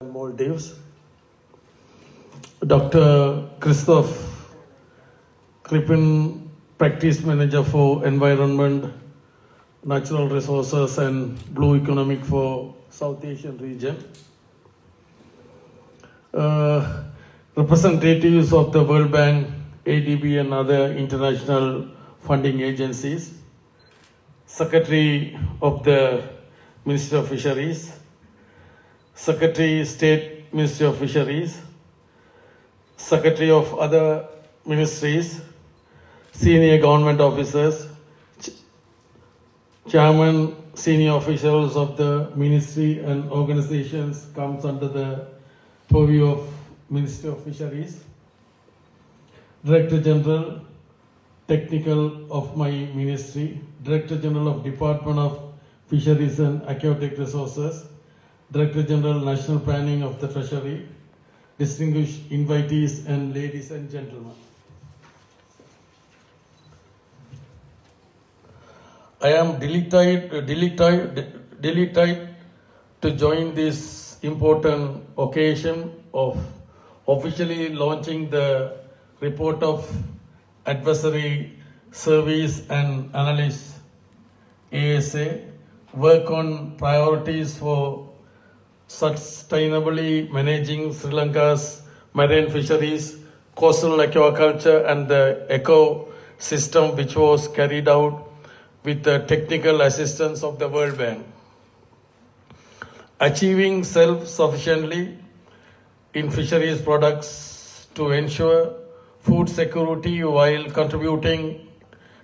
Maldives. Dr. Christoph Crippen, Practice Manager for Environment, Natural Resources and Blue Economic for South Asian region. Representatives of the World Bank, ADB and other international funding agencies. Secretary of the Ministry of Fisheries. Secretary State Ministry of Fisheries, Secretary of other ministries, senior government officers, chairman, senior officials of the ministry and organizations comes under the purview of Ministry of Fisheries, Director General, Technical of my ministry, Director General of Department of Fisheries and Aquatic Resources, Director General National Planning of the Treasury, distinguished invitees and ladies and gentlemen. I am delighted to join this important occasion of officially launching the report of Advisory Service and Analysis ASA, work on priorities for sustainably managing Sri Lanka's marine fisheries, coastal aquaculture and the ecosystem, which was carried out with the technical assistance of the World Bank. Achieving self-sufficiency in fisheries products to ensure food security while contributing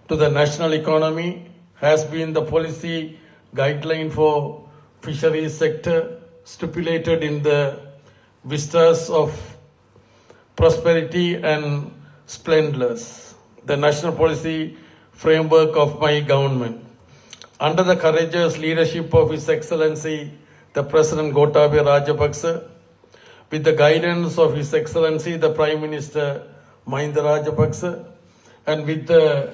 to the national economy has been the policy guideline for fisheries sector stipulated in the vistas of prosperity and splendors, the national policy framework of my government. Under the courageous leadership of His Excellency, the President Gotabaya Rajapaksa, with the guidance of His Excellency, the Prime Minister Mahinda Rajapaksa, and with the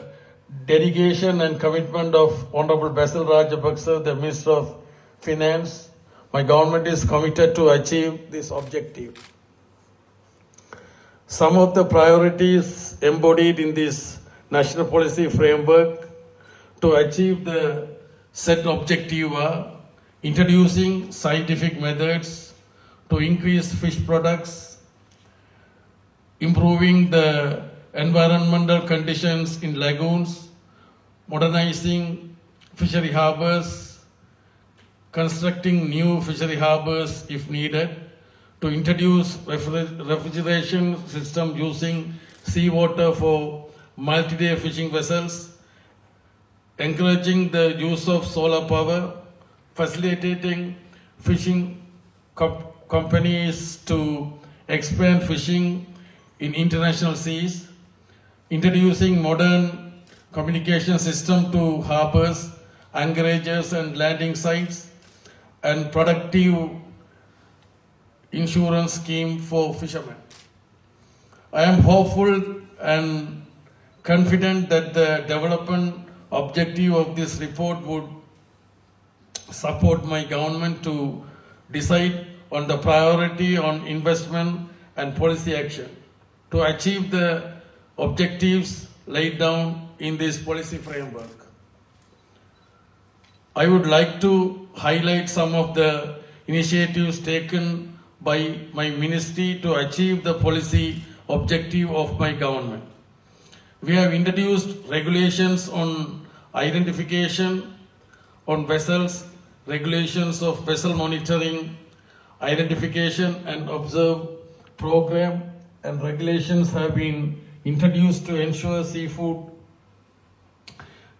dedication and commitment of Honorable Basil Rajapaksa, the Minister of Finance, my government is committed to achieve this objective. Some of the priorities embodied in this national policy framework to achieve the set objective are introducing scientific methods to increase fish products, improving the environmental conditions in lagoons, modernizing fishery harbors, constructing new fishery harbors if needed, to introduce refrigeration system using seawater for multi-day fishing vessels, encouraging the use of solar power, facilitating fishing companies to expand fishing in international seas, introducing modern communication system to harbors, anchorages and landing sites, and productive insurance scheme for fishermen. I am hopeful and confident that the development objective of this report would support my government to decide on the priority on investment and policy action to achieve the objectives laid down in this policy framework. I would like to highlight some of the initiatives taken by my ministry to achieve the policy objective of my government. We have introduced regulations on identification on vessels, regulations of vessel monitoring, identification and observe program, and regulations have been introduced to ensure seafood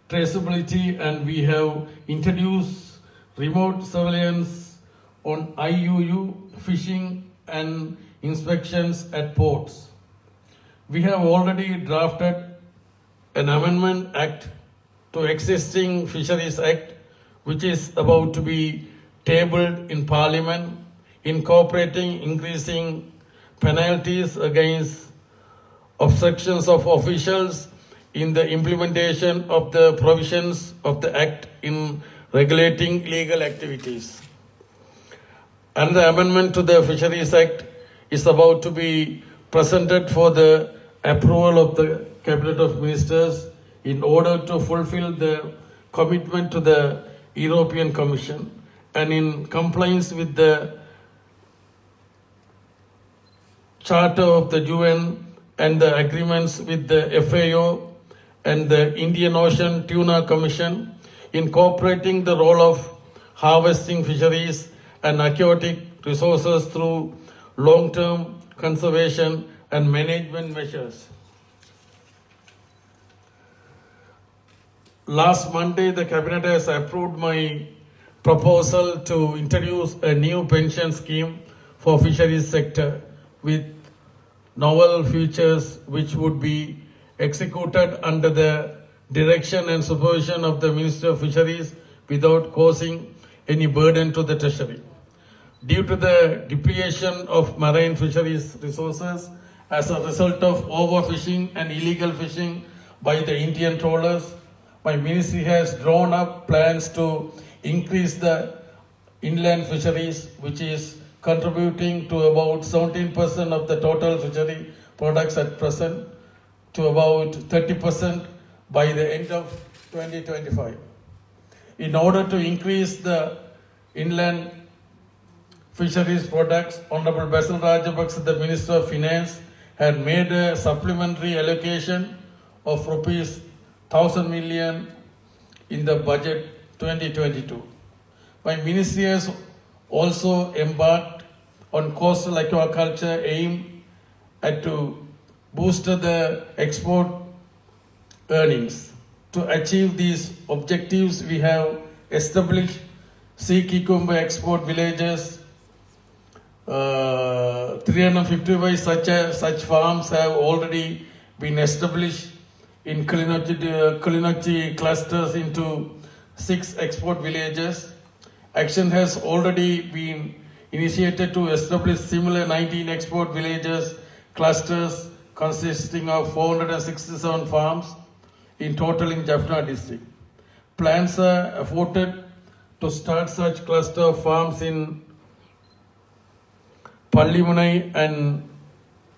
traceability, and we have introduced remote surveillance on IUU fishing and inspections at ports. We have already drafted an amendment act to existing Fisheries Act, which is about to be tabled in Parliament, incorporating increasing penalties against obstructions of officials in the implementation of the provisions of the Act in regulating legal activities. Another amendment to the Fisheries Act is about to be presented for the approval of the Cabinet of Ministers in order to fulfill the commitment to the European Commission and in compliance with the Charter of the UN and the agreements with the FAO and the Indian Ocean Tuna Commission, incorporating the role of harvesting fisheries and aquatic resources through long-term conservation and management measures. Last Monday, the Cabinet has approved my proposal to introduce a new pension scheme for fisheries sector with novel features which would be executed under the direction and supervision of the Minister of Fisheries without causing any burden to the Treasury. Due to the depletion of marine fisheries resources as a result of overfishing and illegal fishing by the Indian trawlers, my ministry has drawn up plans to increase the inland fisheries, which is contributing to about 17% of the total fishery products at present, to about 30% by the end of 2025. In order to increase the inland fisheries products, Honorable Basil Rajapaksa, the Minister of Finance, had made a supplementary allocation of rupees 1,000 million in the budget 2022. My ministry has also embarked on coastal aquaculture aimed at to boost the export earnings. To achieve these objectives, we have established sea cucumber export villages. 355 such farms have already been established in Kilinochchi clusters into 6 export villages. Action has already been initiated to establish similar 19 export villages clusters consisting of 467 farms in total in Jaffna district. Plans are afoot to start such cluster of farms in Pallimunai and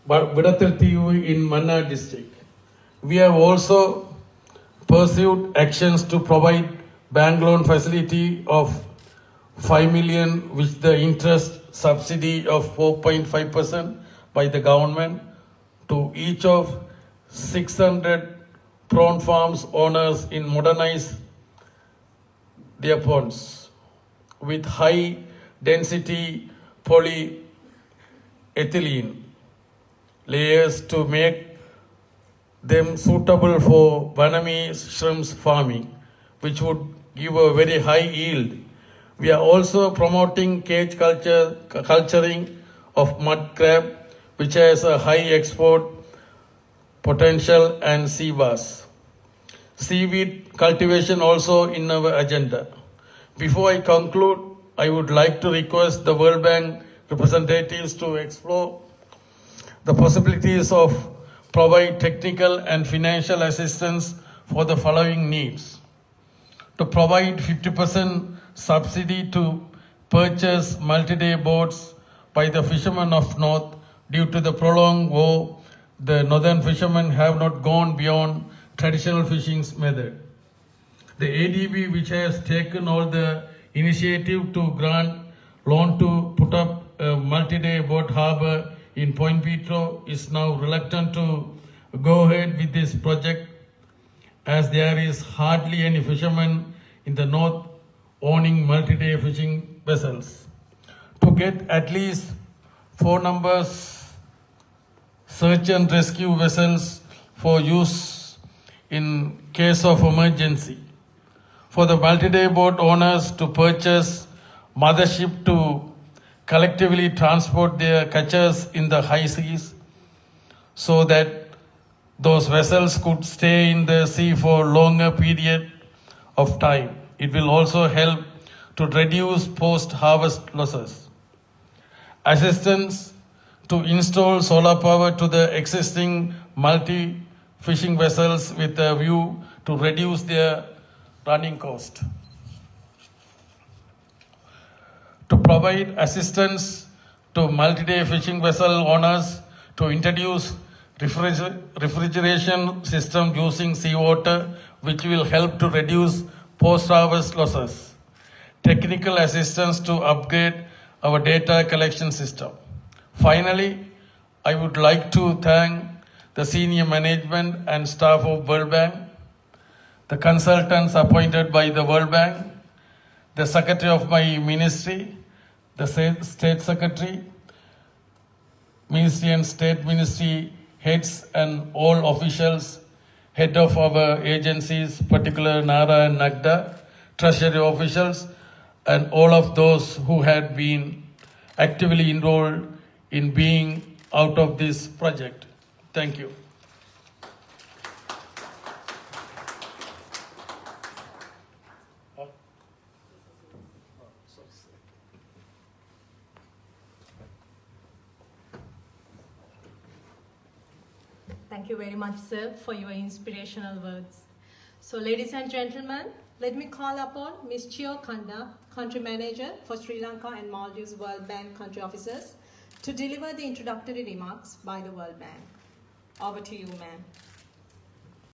Vidathilthiyu in Mannar district. We have also pursued actions to provide bank loan facility of 5 million, which the interest subsidy of 4.5% by the government to each of 600 prawn farms owners in modernized their ponds with high density polyethylene layers to make them suitable for Vanami shrimps farming, which would give a very high yield. We are also promoting cage culturing of mud crab, which has a high export potential, and sea bass. Seaweed cultivation also in our agenda. Before I conclude, I would like to request the World Bank representatives to explore the possibilities of provide technical and financial assistance for the following needs. To provide 50% subsidy to purchase multi-day boats by the fishermen of North. Due to the prolonged war, the northern fishermen have not gone beyond traditional fishing method. The ADB, which has taken all the initiative to grant loan to put up a multi-day boat harbour in Point Petro, is now reluctant to go ahead with this project as there is hardly any fishermen in the north owning multi-day fishing vessels. To get at least 4 numbers search and rescue vessels for use in case of emergency. For the multi-day boat owners to purchase mothership to collectively transport their catches in the high seas so that those vessels could stay in the sea for longer period of time. It will also help to reduce post-harvest losses. Assistance to install solar power to the existing multi-fishing vessels with a view to reduce their running cost. to provide assistance to multi-day fishing vessel owners to introduce refrigeration system using seawater, which will help to reduce post-harvest losses. Technical assistance to upgrade our data collection system. Finally, I would like to thank the senior management and staff of World Bank, the consultants appointed by the World Bank, the secretary of my ministry, the state secretary, ministry and state ministry heads and all officials, head of our agencies, particularly NARA and NAGDA, treasury officials, and all of those who had been actively enrolled in being out of this project. Thank you. Thank you very much, sir, for your inspirational words. So, ladies and gentlemen, let me call upon Ms. Chio Khanda, Country Manager for Sri Lanka and Maldives World Bank Country Officers, to deliver the introductory remarks by the World Bank. Over to you, ma'am.